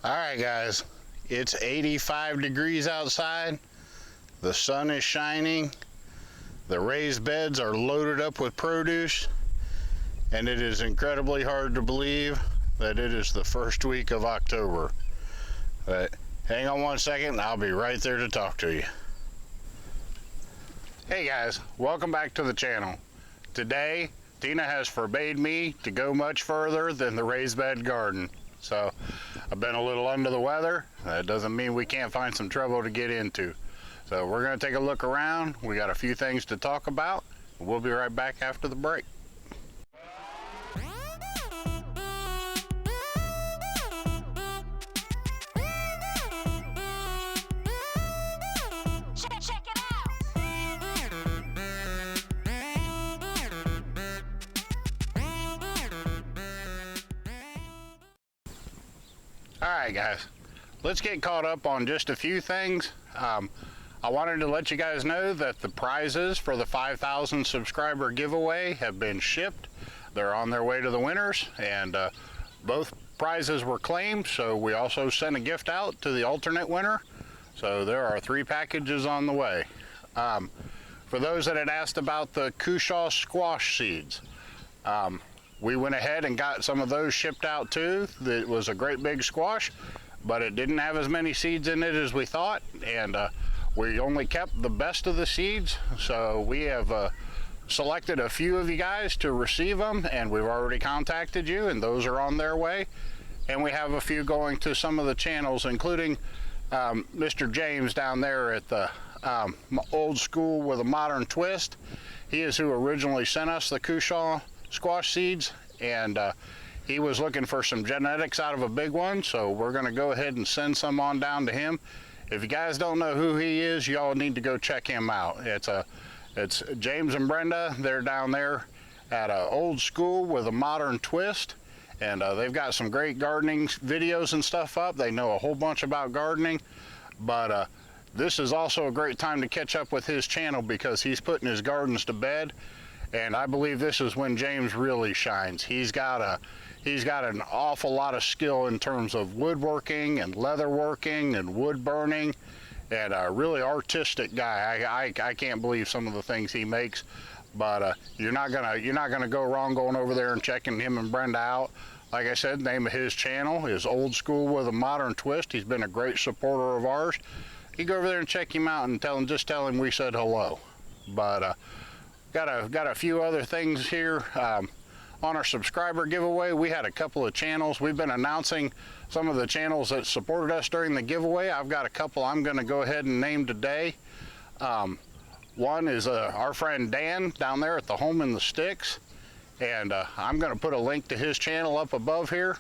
Alright guys, it's 85 degrees outside, the sun is shining, the raised beds are loaded up with produce, and it is incredibly hard to believe that it is the first week of October. But hang on one second, I'll be right there to talk to you. Hey guys, welcome back to the channel. Today, Tina has forbade me to go much further than the raised bed garden. So I've been a little under the weather. That doesn't mean we can't find some trouble to get into. So we're going to take a look around. We got a few things to talk about. We'll be right back after the break. Alright guys, let's get caught up on just a few things. I wanted to let you guys know that the prizes for the 5,000 subscriber giveaway have been shipped. They're on their way to the winners, and both prizes were claimed, so we also sent a gift out to the alternate winner. So there are 3 packages on the way. For those that had asked about the Cauliflower squash seeds, we went ahead and got some of those shipped out too. It was a great big squash, but it didn't have as many seeds in it as we thought, and we only kept the best of the seeds. So we have selected a few of you guys to receive them, and we've already contacted you, and those are on their way. And we have a few going to some of the channels, including Mr. James down there at the Old School with a Modern Twist. He is who originally sent us the Cauliflower squash seeds, and he was looking for some genetics out of a big one, so we're going to go ahead and send some on down to him. If you guys don't know who he is, y'all need to go check him out. It's James and Brenda. They're down there at Old School with a Modern Twist, and they've got some great gardening videos and stuff up. They know a whole bunch about gardening, but this is also a great time to catch up with his channel because he's putting his gardens to bed. And I believe this is when James really shines. He's got an awful lot of skill in terms of woodworking and leatherworking and wood burning, and a really artistic guy. I can't believe some of the things he makes, but you're not gonna go wrong going over there and checking him and Brenda out. Like I said, the name of his channel is Old School with a Modern Twist. He's been a great supporter of ours. You go over there and check him out and just tell him we said hello. But got a few other things here on our subscriber giveaway. We had a couple of channels. We've been announcing some of the channels that supported us during the giveaway. I've got a couple I'm going to go ahead and name today. One is our friend Dan down there at the Home in the Sticks, and I'm going to put a link to his channel up above here.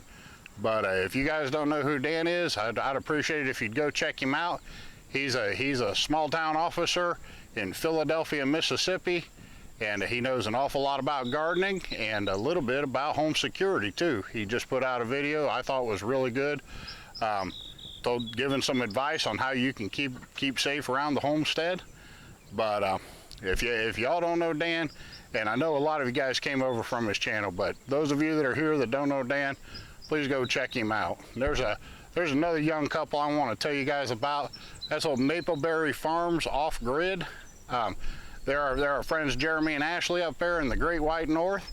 But if you guys don't know who Dan is, I'd appreciate it if you'd go check him out. He's a small town officer in Philadelphia, Mississippi. And he knows an awful lot about gardening and a little bit about home security too. He just put out a video I thought was really good, giving some advice on how you can keep safe around the homestead. But if y'all don't know Dan, and I know a lot of you guys came over from his channel, but those of you that are here that don't know Dan, please go check him out. There's another young couple I want to tell you guys about. That's old Mapleberry Farms off grid. There are our friends Jeremy and Ashley up there in the Great White North,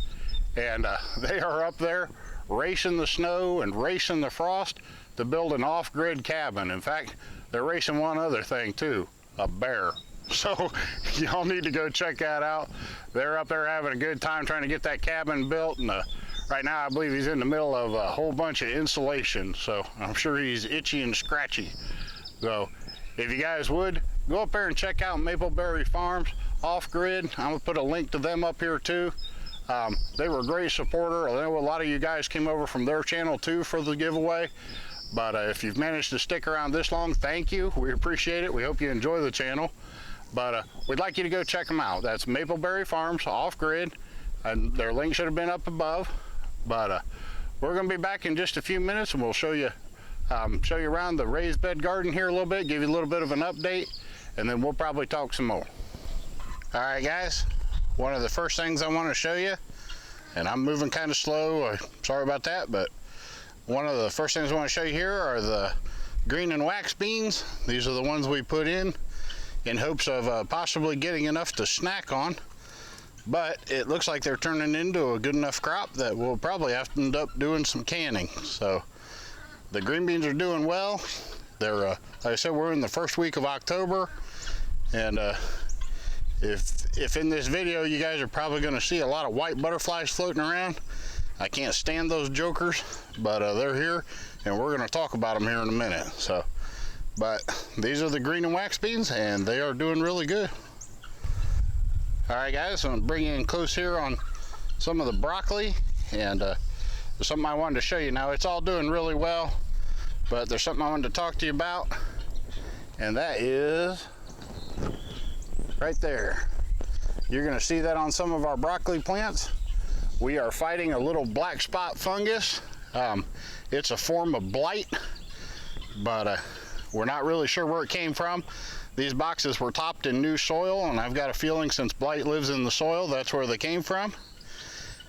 and they are up there racing the snow and racing the frost to build an off-grid cabin. In fact, they're racing one other thing too, a bear. So y'all need to go check that out. They're up there having a good time trying to get that cabin built, and right now I believe he's in the middle of a whole bunch of insulation, so I'm sure he's itchy and scratchy. So if you guys would, go up there and check out Mapleberry Farms off-grid. I'm going to put a link to them up here too. They were a great supporter. I know a lot of you guys came over from their channel too for the giveaway. But if you've managed to stick around this long, thank you. We appreciate it. We hope you enjoy the channel. But we'd like you to go check them out. That's Mapleberry Farms off-grid. And their link should have been up above. But we're going to be back in just a few minutes, and we'll show you around the raised bed garden here a little bit, give you a little bit of an update, and then we'll probably talk some more. All right guys, one of the first things I want to show you, and I'm moving kind of slow, sorry about that, but One of the first things I want to show you here are the green and wax beans. These are the ones we put in hopes of possibly getting enough to snack on. But it looks like they're turning into a good enough crop that we'll probably have to end up doing some canning. So the green beans are doing well. They're, like I said, we're in the first week of October. And if in this video you guys are probably going to see a lot of white butterflies floating around, I can't stand those jokers, but they're here, and we're going to talk about them here in a minute. So, but these are the green and wax beans, and they are doing really good. All right, guys, I'm going to bring you in close here on some of the broccoli, and there's something I wanted to show you. Now, it's all doing really well, but there's something I wanted to talk to you about, and that is right there. You're going to see that on some of our broccoli plants. We are fighting a little black spot fungus. It's a form of blight, but we're not really sure where it came from. These boxes were topped in new soil, and I've got a feeling since blight lives in the soil, that's where they came from.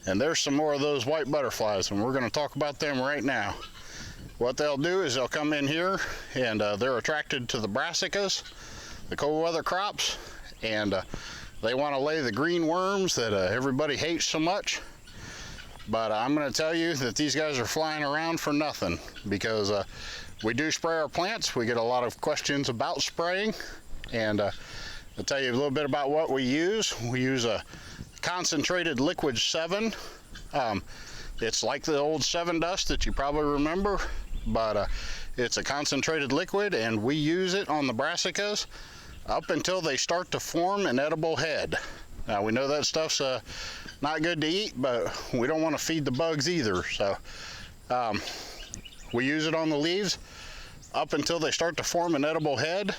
And there's some more of those white butterflies, and we're going to talk about them right now. What they'll do is they'll come in here, and they're attracted to the brassicas, the cold weather crops, and they want to lay the green worms that everybody hates so much. But I'm going to tell you that these guys are flying around for nothing, because we do spray our plants. We get a lot of questions about spraying, and I'll tell you a little bit about what we use. We use a concentrated liquid 7. It's like the old 7 dust that you probably remember, but it's a concentrated liquid, and we use it on the brassicas up until they start to form an edible head. Now, we know that stuff's not good to eat, but we don't want to feed the bugs either. So we use it on the leaves up until they start to form an edible head,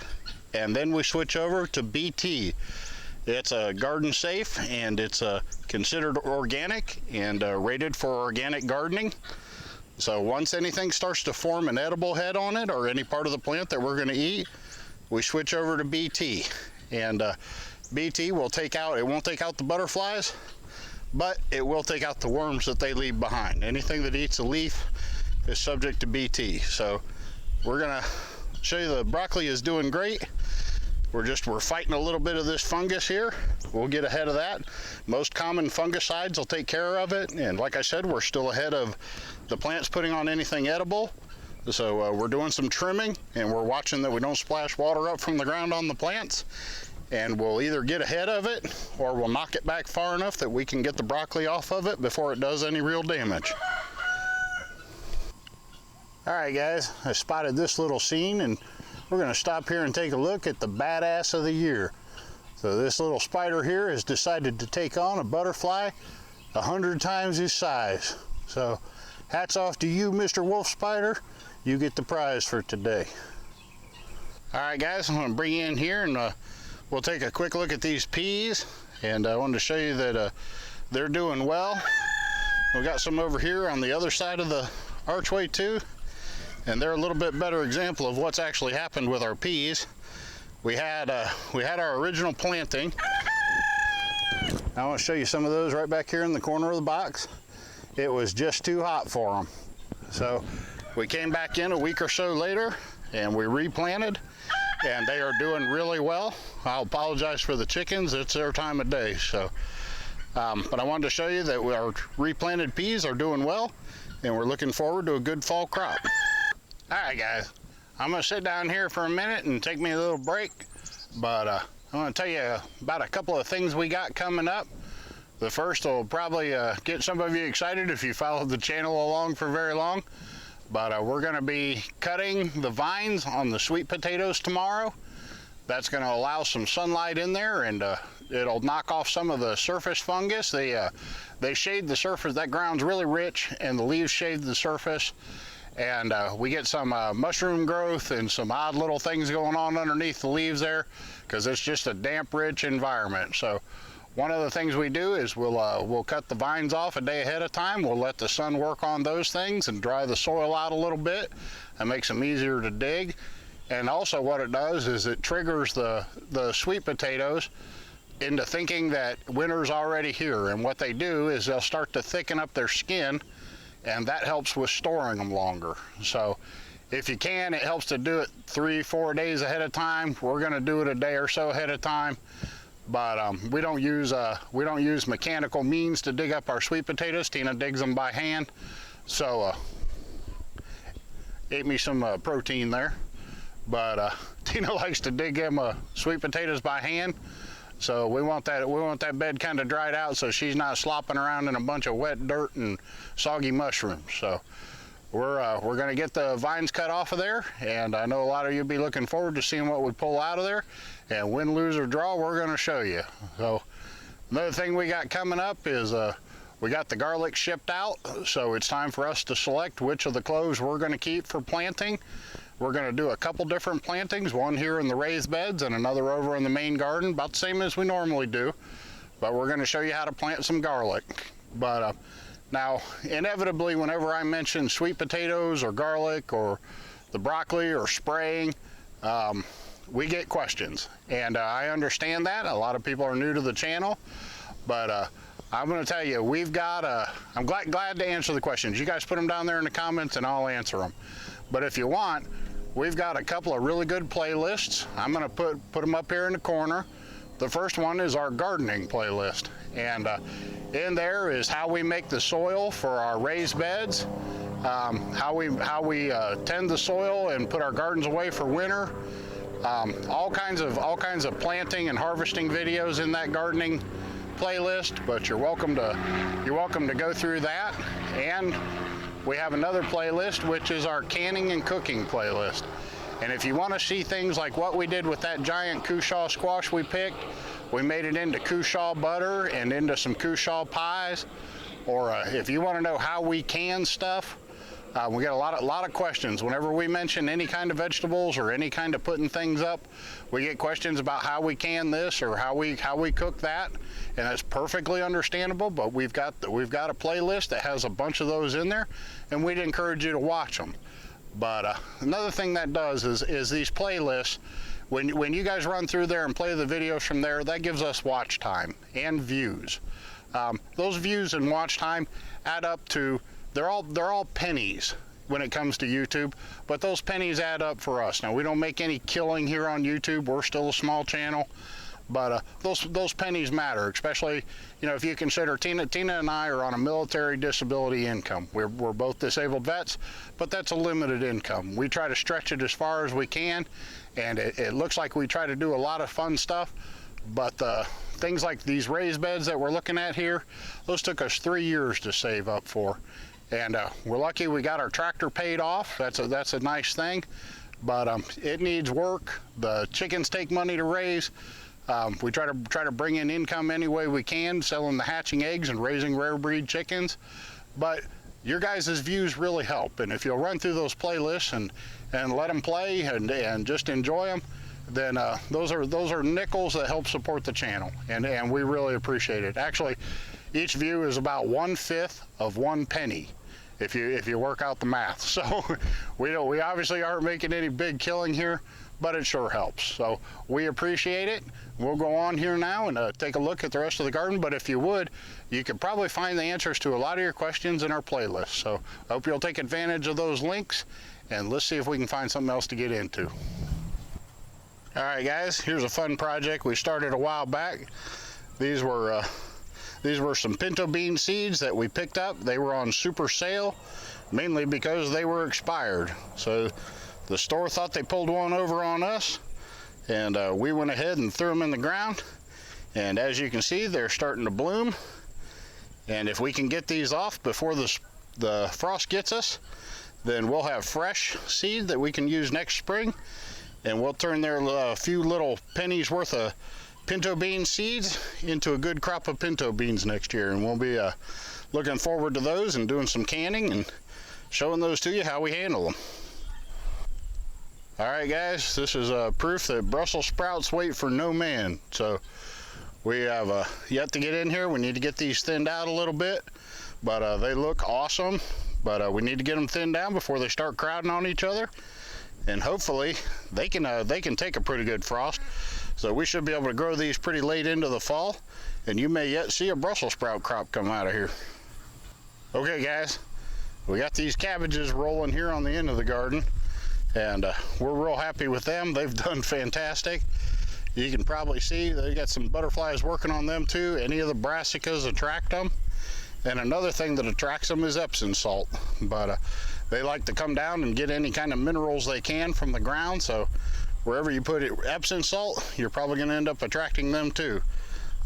and then we switch over to BT. It's garden safe, and it's considered organic and rated for organic gardening. So once anything starts to form an edible head on it, or any part of the plant that we're going to eat, we switch over to BT. And BT will take out, it won't take out the butterflies, but it will take out the worms that they leave behind. Anything that eats a leaf is subject to BT. So we're gonna show you the broccoli is doing great. We're fighting a little bit of this fungus here. We'll get ahead of that. Most common fungicides will take care of it. And like I said, we're still ahead of the plants putting on anything edible. So we're doing some trimming, and we're watching that we don't splash water up from the ground on the plants. And we'll either get ahead of it, or we'll knock it back far enough that we can get the broccoli off of it before it does any real damage. All right, guys, I spotted this little scene, and we're gonna stop here and take a look at the badass of the year. So this little spider here has decided to take on a butterfly 100 times his size. So hats off to you, Mr. Wolf Spider. You get the prize for today. All right, guys, I'm gonna bring you in here, and we'll take a quick look at these peas, and I wanted to show you that they're doing well. We got some over here on the other side of the archway too, and they're a little bit better example of what's actually happened with our peas. We had our original planting. I want to show you some of those right back here in the corner of the box. It was just too hot for them. So we came back in a week or so later, and we replanted, and they are doing really well. I'll apologize for the chickens. It's their time of day. So, but I wanted to show you that our replanted peas are doing well, and we're looking forward to a good fall crop. All right, guys, I'm gonna sit down here for a minute and take me a little break, but I want to tell you about a couple of things we got coming up. The first will probably get some of you excited if you followed the channel along for very long. But we're going to be cutting the vines on the sweet potatoes tomorrow. That's going to allow some sunlight in there, and it'll knock off some of the surface fungus. They shade the surface. That ground's really rich, and the leaves shade the surface. And we get some mushroom growth and some odd little things going on underneath the leaves there, because it's just a damp, rich environment. So one of the things we do is we'll cut the vines off a day ahead of time. We'll let the sun work on those things and dry the soil out a little bit. That makes them easier to dig. And also what it does is it triggers the sweet potatoes into thinking that winter's already here. And what they do is they'll start to thicken up their skin, and that helps with storing them longer. So if you can, it helps to do it 3-4 days ahead of time. We're going to do it a day or so ahead of time, but we don't use mechanical means to dig up our sweet potatoes. Tina digs them by hand. So ate me some protein there, but Tina likes to dig them sweet potatoes by hand. So we want that bed kind of dried out so she's not slopping around in a bunch of wet dirt and soggy mushrooms. So we're going to get the vines cut off of there, and I know a lot of you will be looking forward to seeing what we pull out of there. And win, lose, or draw, we're going to show you. So another thing we got coming up is we got the garlic shipped out, so it's time for us to select which of the cloves we're going to keep for planting. We're going to do a couple different plantings, one here in the raised beds and another over in the main garden, about the same as we normally do. But we're going to show you how to plant some garlic. But now, inevitably, whenever I mention sweet potatoes or garlic or the broccoli or spraying, we get questions. And I understand that. A lot of people are new to the channel. But I'm going to tell you, we've got, I'm glad to answer the questions. You guys put them down there in the comments and I'll answer them. But if you want, we've got a couple of really good playlists. I'm going to put them up here in the corner. The first one is our gardening playlist, and in there is how we make the soil for our raised beds, how we tend the soil and put our gardens away for winter. All kinds of planting and harvesting videos in that gardening playlist. But you're welcome to go through that. And we have another playlist, which is our canning and cooking playlist. And if you want to see things like what we did with that giant cushaw squash we picked, we made it into cushaw butter and into some cushaw pies. Or if you want to know how we can stuff, we get a lot of questions. Whenever we mention any kind of vegetables or any kind of putting things up, we get questions about how we can this or how we cook that, and that's perfectly understandable. But we've got a playlist that has a bunch of those in there, and we'd encourage you to watch them. But another thing that does is these playlists. When you guys run through there and play the videos from there, that gives us watch time and views. Those views and watch time add up to, they're all pennies when it comes to YouTube, but those pennies add up for us. Now, we don't make any killing here on YouTube. We're still a small channel, but those pennies matter, especially, you know, if you consider Tina and I are on a military disability income. We're both disabled vets, but that's a limited income. We try to stretch it as far as we can, and it looks like we try to do a lot of fun stuff, but things like these raised beds that we're looking at here, those took us 3 years to save up for. And we're lucky we got our tractor paid off. That's a nice thing, but it needs work. The chickens take money to raise. We try to bring in income any way we can, selling the hatching eggs and raising rare breed chickens. But your guys' views really help, and if you'll run through those playlists and let them play and just enjoy them, then those are nickels that help support the channel, and we really appreciate it. Actually, each view is about 1/5 of 1 penny. If you work out the math. So we obviously aren't making any big killing here, but it sure helps. So we appreciate it. We'll go on here now and take a look at the rest of the garden, but if you would, you could probably find the answers to a lot of your questions in our playlist. So I hope you'll take advantage of those links, and let's see if we can find something else to get into. All right, guys, here's a fun project we started a while back. These were some pinto bean seeds that we picked up. They were on super sale, mainly because they were expired. So the store thought they pulled one over on us, and we went ahead and threw them in the ground. And as you can see, they're starting to bloom. And if we can get these off before the frost gets us, then we'll have fresh seed that we can use next spring. And we'll turn their few little pennies worth of pinto bean seeds into a good crop of pinto beans next year, and we'll be looking forward to those and doing some canning and showing those to you how we handle them. All right, guys, this is proof that Brussels sprouts wait for no man. So we have yet to get in here. We need to get these thinned out a little bit, but they look awesome. But we need to get them thinned down before they start crowding on each other, and hopefully they can take a pretty good frost. So we should be able to grow these pretty late into the fall, and you may yet see a Brussels sprout crop come out of here. Okay, guys, we got these cabbages rolling here on the end of the garden, and we're real happy with them. They've done fantastic. You can probably see they got some butterflies working on them too. Any of the brassicas attract them. And another thing that attracts them is Epsom salt. But they like to come down and get any kind of minerals they can from the ground. So wherever you put Epsom salt, you're probably going to end up attracting them too.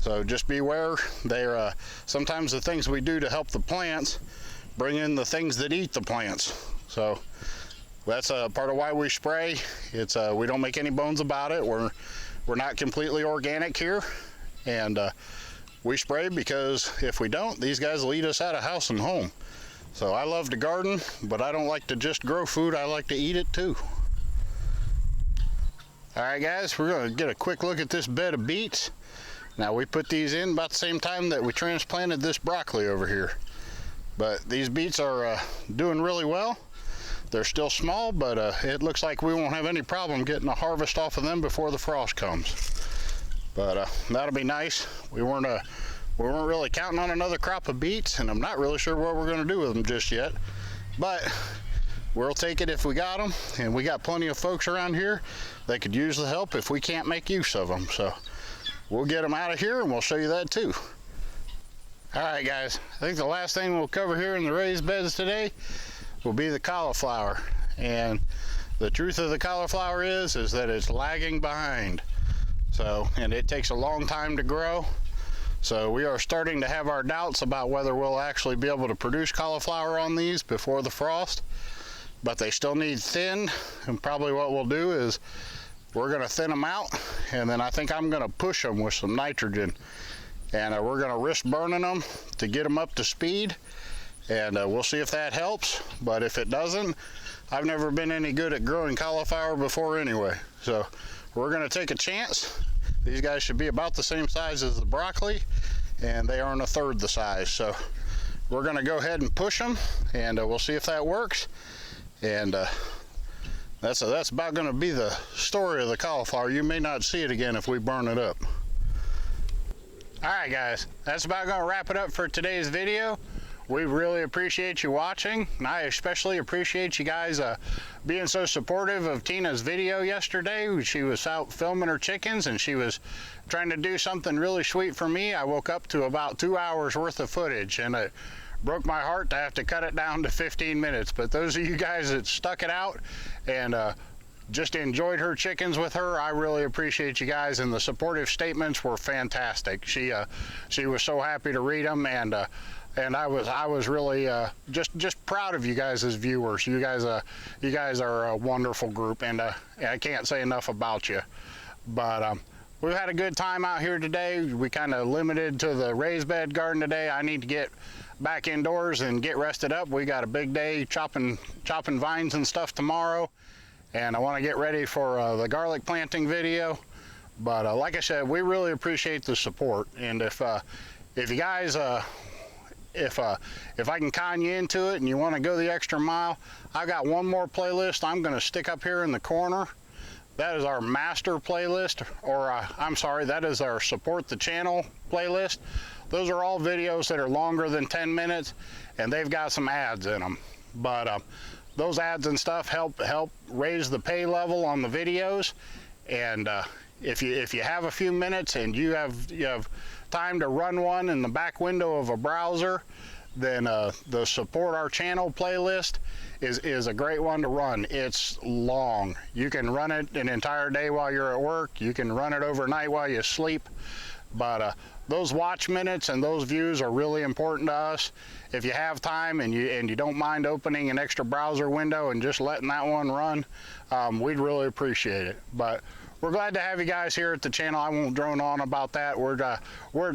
So just beware. They're sometimes the things we do to help the plants bring in the things that eat the plants. So that's part of why we spray. It's we don't make any bones about it. We're not completely organic here, and we spray because if we don't, these guys will eat us out of house and home. So I love to garden, but I don't like to just grow food. I like to eat it too. All right, guys, we're going to get a quick look at this bed of beets. Now, we put these in about the same time that we transplanted this broccoli over here. But these beets are doing really well. They're still small, but it looks like we won't have any problem getting a harvest off of them before the frost comes. But that'll be nice. We weren't really counting on another crop of beets, and I'm not really sure what we're going to do with them just yet. But we'll take it if we got them, and we got plenty of folks around here that could use the help if we can't make use of them. So we'll get them out of here, and we'll show you that too. All right, guys, I think the last thing we'll cover here in the raised beds today will be the cauliflower. And the truth of the cauliflower is that it's lagging behind. So, and it takes a long time to grow. So we are starting to have our doubts about whether we'll actually be able to produce cauliflower on these before the frost. But they still need thin, and probably what we'll do is we're gonna thin them out, and then I think I'm gonna push them with some nitrogen. And we're gonna risk burning them to get them up to speed. And we'll see if that helps, but if it doesn't, I've never been any good at growing cauliflower before anyway. So we're gonna take a chance. These guys should be about the same size as the broccoli, and they aren't a third the size. So we're gonna go ahead and push them, and we'll see if that works. And that's about gonna be the story of the cauliflower. You may not see it again if we burn it up. All right, guys, that's about gonna wrap it up for today's video. We really appreciate you watching, and I especially appreciate you guys being so supportive of Tina's video yesterday. She was out filming her chickens, and she was trying to do something really sweet for me. I woke up to about 2 hours worth of footage, and it broke my heart to have to cut it down to 15 minutes. But those of you guys that stuck it out and just enjoyed her chickens with her, I really appreciate you guys, and the supportive statements were fantastic. She was so happy to read them, and I was really just proud of you guys as viewers. You guys are a wonderful group, and I can't say enough about you. But we've had a good time out here today. We kind of limited to the raised bed garden today. I need to get back indoors and get rested up. We got a big day chopping vines and stuff tomorrow, and I want to get ready for the garlic planting video. But like I said, we really appreciate the support, and if you guys if I can con you into it and you want to go the extra mile, I got one more playlist I'm going to stick up here in the corner. That is our master playlist, or I'm sorry, that is our support the channel playlist. Those are all videos that are longer than 10 minutes, and they've got some ads in them. But those ads and stuff help raise the pay level on the videos. And if you have a few minutes and you have time to run one in the back window of a browser, then the support our channel playlist is a great one to run. It's long. You can run it an entire day while you're at work. You can run it overnight while you sleep. But those watch minutes and those views are really important to us. If you have time and you don't mind opening an extra browser window and just letting that one run, we'd really appreciate it. But we're glad to have you guys here at the channel. I won't drone on about that.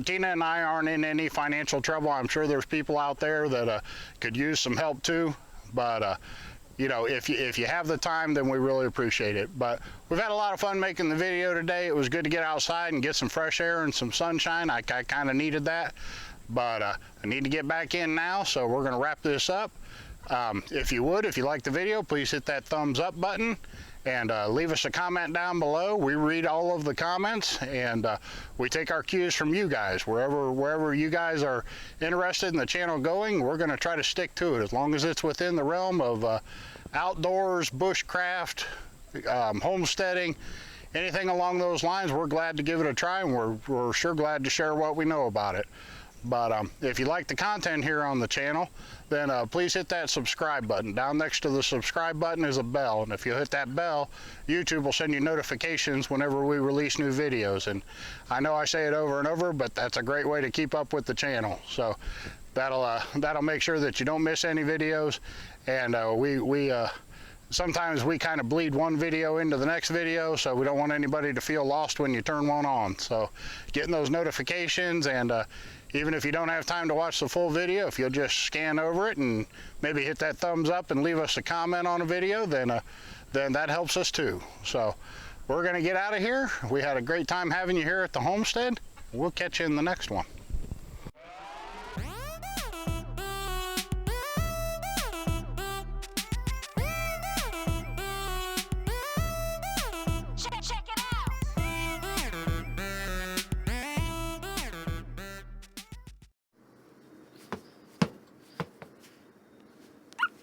Tina and I aren't in any financial trouble. I'm sure there's people out there that could use some help too. But you know, if you have the time, then we really appreciate it. But we've had a lot of fun making the video today. It was good to get outside and get some fresh air and some sunshine. I kind of needed that. But I need to get back in now, so we're going to wrap this up. If you like the video, please hit that thumbs up button and leave us a comment down below. We read all of the comments, and we take our cues from you guys. Wherever you guys are interested in the channel going, we're going to try to stick to it as long as it's within the realm of outdoors, bushcraft, homesteading, anything along those lines. We're glad to give it a try, and we're sure glad to share what we know about it. But if you like the content here on the channel, then please hit that subscribe button. Down next to the subscribe button is a bell, and if you hit that bell, YouTube will send you notifications whenever we release new videos. And I know I say it over and over, but that's a great way to keep up with the channel. So that'll make sure that you don't miss any videos. And sometimes we kind of bleed one video into the next video, so we don't want anybody to feel lost when you turn one on. So getting those notifications, and even if you don't have time to watch the full video, if you'll just scan over it and maybe hit that thumbs up and leave us a comment on a video, then that helps us too. So we're going to get out of here. We had a great time having you here at the homestead. We'll catch you in the next one.